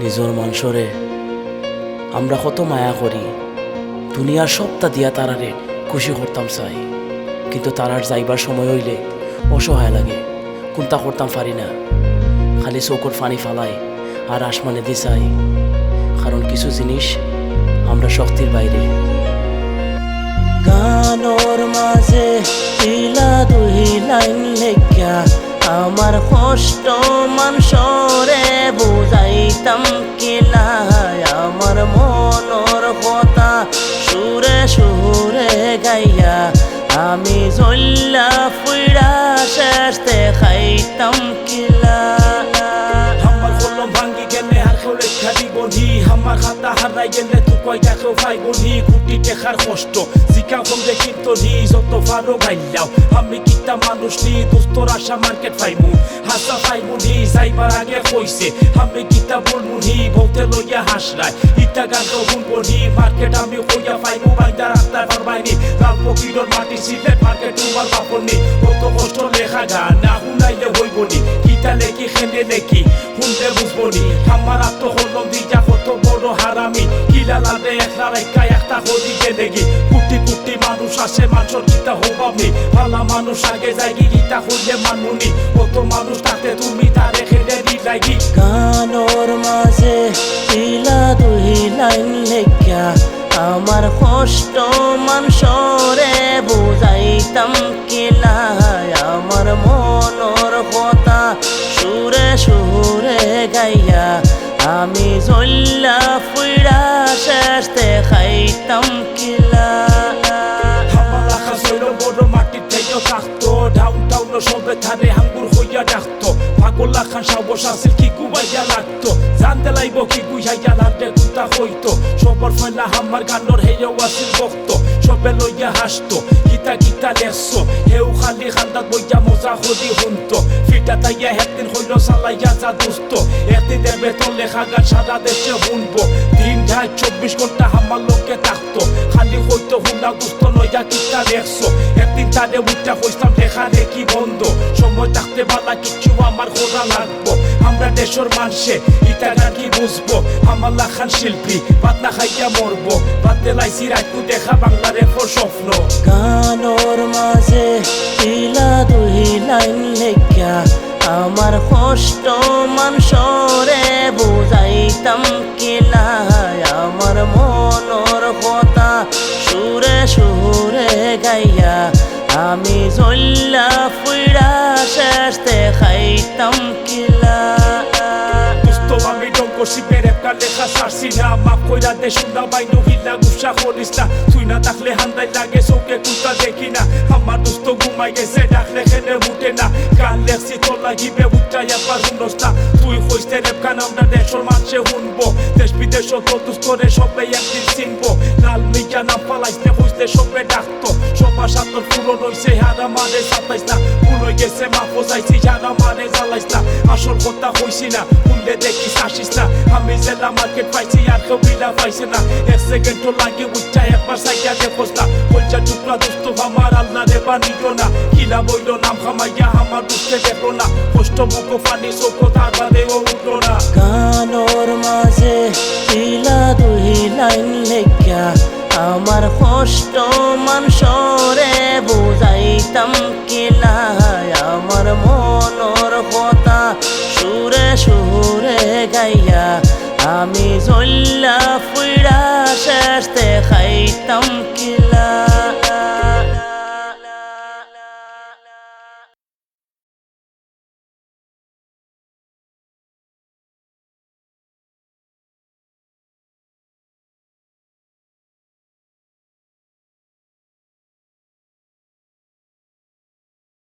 নিজর মানুষরে আমরা কত মায়া করি, দুনিয়ার সবটা দিয়া তারারে খুশি করতাম চাই, কিন্তু তারার যাইবার সময় হইলে অসহায় লাগে, কোনটা করতাম পারি না। খালি চৌকট পানি ফালাই আর আসমানে দি চাই, কারণ কিছু জিনিস আমরা শক্তির বাইরে। গানোর মাঝে ইলা দুই লাইন লেখা আমার কষ্ট মানুষরে বুঝাইতাম কিলা, আমার মনর কথা সুরে সুরে গাইয়া আমি জল্লা ফুইরা শেষ দেখাইতাম কিলা। আমার কলম ভাঙ্গি গেলে আর কেউ লেখা দিবনি, আমার খাতা হারাই গেলে তু কয় দেখো পাইবনি। কোটি টেকার কষ্ট শিকা বলবে কিন্তু নি যত পারো গাইলাও, আমি কিতা মানুষ নি দোস্তর আশা মার্কেট পাইমু হাসা পাইবনি। যাইবার আগে কইছে আমি কিতা বলবো নি, বলতে লইয়া হাসরাই ইটা গান তো শুনবো নি। মার্কেট আমি কইয়া পাইমু বাইদা রাস্তায় পারবাইনি, লাল ফকিরর মাটি সিলেট মার্কেট তোমার বাপনি। কত কষ্ট লেখা গান না শুনাইলে হইব নি, কিতা লেখি খেলে লেখি শুনতে বুঝবো নি। আমার আত্ম হলম দিয়া কত বড় হারামি, কিলা লাগে একলা রেখা একটা হলি গেলেগি। কোটি কোটি মানুষ আসে মানুষের কিতা হবাবনি, ভালা মানুষ আগে যাইগি কিতা হইলে মানমুনি। কত মানুষ তাতে তুমি তারে খেলে দিলাইগি। গানোর মাঝে ইলা দুই লাইন লেখা আমার কষ্ট মানুষরে বুঝাইতাম কিলা, আমার মনর কথা সুরে সুরে গাইয়া আমি জল্লা ফুইরা শেষ দেখাইতাম কিলা। আমার রাখা ছিল বড় মাটির থেকেও থাকতো, ডাউন টাউন সবে ধারে হাঙ্গুর হইয়া ডাকতো। পাগল লাখান সাবস আছিল কি গুবাইয়া লাগতো, জানতে লাইব কি গুইয়া লাগলে কুতা হইতো। সবর ফেলা আমার গানোর হেয়েও আছিল বক্ত, সবে লইয়া হাসতো গীতা গীতা লেখছো। হেউ খালি খান্দাত বইয়া মজা হদি শুনতো, ফিটা তাইয়া একদিন হইল চালাইয়া যা দুস্ত। একদিনের বেতন লেখা গান সারা দেশে শুনবো, দিন ঢাই 24 ঘন্টা আমার লোকে থাকতো। খালি হইতো হুন্ডা দুস্ত লইয়া গীতা লেখছো। একদিন তারে উঠা হইতাম লেখা দেখি বন্ধ, সময় থাকতে বালা কিচ্ছু আমার করা লাগবো। আমরা দেশের মানুষে ইটা গান কি বুঝবো, আমার লাখান শিল্পী বাদ না খাইয়া মরবো। বাদ দেলাইছি রাখবো দেখা বাংলার এফর স্বপ্ন। গানোর মাঝে ইলা দুই লাইন লেখা আমার কষ্ট মানুষরে বুঝাইতাম কিলা, আমার মনর কথা সুরে সুরে গাইয়া আমি জল্লা ফুইরা শেষ দেখাইতাম কিলা। দোস্ত আমি ডঙ্ক শিপের একটা লেখা সারছি না, মাফ কইরা দে শুনা বাইনু হিলা গুসা করিস না। তুই না থাকলে হান্দাই লাগে চৌকে কুতা দেখি না, আমার দোস্ত ঘুমাই গেছে ডাকলে খেলে উঠে না। গান লেখছি তোর লাগিবে উঠাই একবার শুনস না, তুই কইতে রেপ গান আমরা দেশের মানুষে শুনবো। দেশ বিদেশ তো দুস্তরে সবে একদিন চিনবো, লাল মিয়া নাম পালাইতে কইতে সবে ডাকতো। সবার সাথে পুরন হইছে হারা মারে সাতাইস না, ভুল হয়ে গেছে মাফ যাইছি হারা মারে জ্বালাইস না। আসল কথা কইছি না শুনলে দেখিস আসিস না, আমি জেলা মার্কেট পাইছি আর কেউ বিলা পাইছে না। এক সেকেন্ড তো লাগে উঠা একবার সাইয়া দেখোস না, বলছা টুকরা দোস্ত আমার আল্লাহ রে বানিল না। কিলা বইল নাম খামাইয়া আমার দুঃখে দেখলো না, কষ্ট মুখ পানি চোখ তার বাদেও উঠলো না। গানোর মাঝে ইলা দুই লাইন লেখা আমার কষ্ট মানুষরে বুঝাইতাম কিলা, আমার মনর কথা সুরে সুরে গাইয়া আমি জল্লা ফুইরা শেষ দেখাইতাম কি।